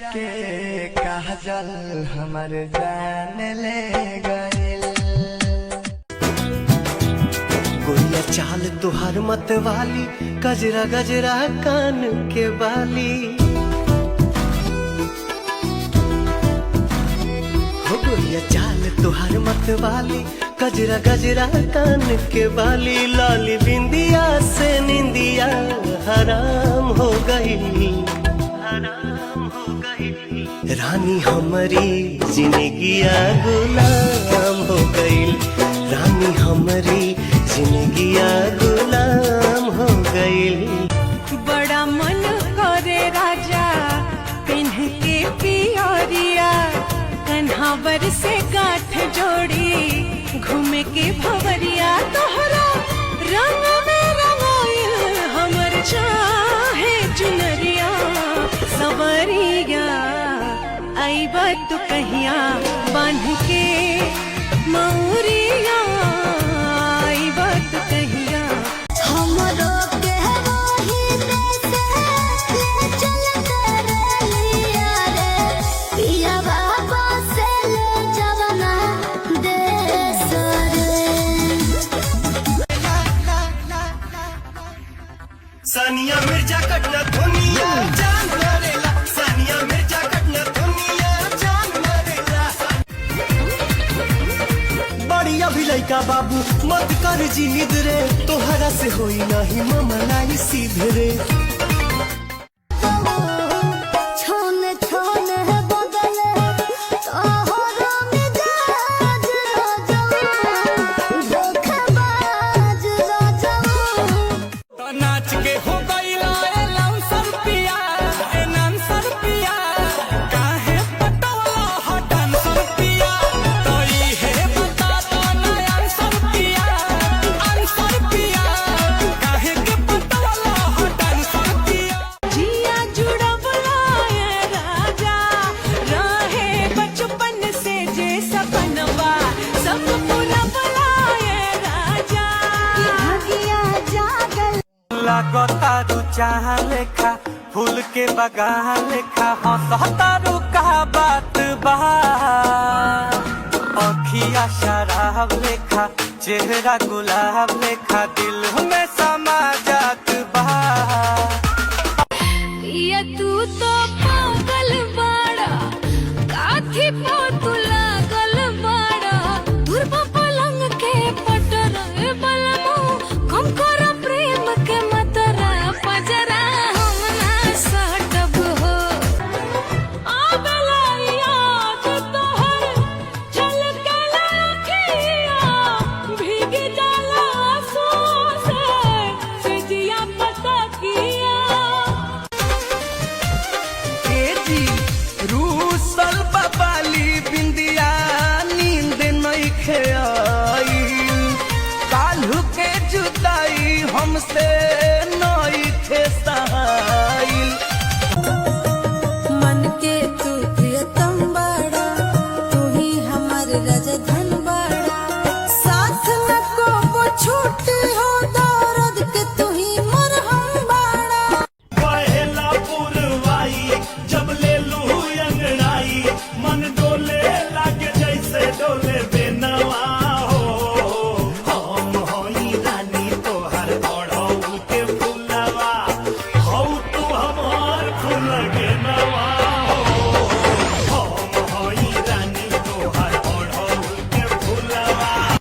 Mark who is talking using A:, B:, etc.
A: के काजल हमर जान ले गइल।
B: गोरिया चाल तुहार मत वाली, गजरा गजरा कान के बाली। हो गोरिया चाल तुहार मत वाली, गजरा गजरा कान के बाली। लाली बिंदिया से निंदिया हराम हो गई, हराम हो गई। रानी हमारी जिंदगिया गुलाम हो गई, रानी हमारी जिंदगिया गुलाम हो गई।
C: बड़ा मन करे राजा पिन्ह के पियरिया, कन्हावर से गांठ जोड़ी घूमे के भवरिया। तोहरा रंग में रंगाइल हमर चाहे चुनरिया। सवरिया आइबा तू कहिया बांध के मौरिया, आइबा तू कहिया।
D: हमरो के वही देसे ले चलते रे लिया रे, पिया बाबा से ले जवना देस रे।
B: सानिया मिर्जा कटना दुनिया जान मरेला, सानिया मिर्जा कटना दुनिया जान मरेला। बड़ी अभी लइका बाबू मत कर जिद रे, तोहरा से होई नहीं मामलाई सीधे रे।
D: छोने छोने है बदले तोहरा मिजाज राजाऊ, धोखेबाज राजाऊ।
E: तो नाच के हो गईला ए लाउंसर पिया, ए नांसर पिया, काहे पटवला हो डांसर पिया। तो ई है बता दो ना आंसर पिया, आंसर पिया, काहे के पटवला हो डांसर पिया।
C: जिया जुड़वला ये राजा, रहे बचपन से जे सपनवा, सब पूरा भला ये राजा।
D: भागिया जागल
E: लागतारू चाह लेखा, फूल के बगान लेखा, हंसतारू का बात बा। अखिया शराब लेखा, चेहरा गुलाब लेखा, दिल में समा जात बा।
C: ये तू तो पागल बाड़ा, काथी पो तू लागल बाड़ा। दुर्बा पलंग के पटर बलमो, कम कर प्रेम के मतरा। पजरा हम ना सटब हो, आबला याद तोहर झलके लड़किया। भीग जाला आंसू से जिया पता किया।
B: जी रूसल बबाली बिंदिया नींद नइखे आइल, काल्हू के जुदाई हमसे नइखे सहाइल।
D: मन के तू प्रियतम बड़ा, तू ही हमारे राजधन बड़ा। साथ न को वो छूट हो दर्द के, तू ही मरहम बड़ा।
F: पहला पुरवाई जब ले लू अंगड़ाई, मन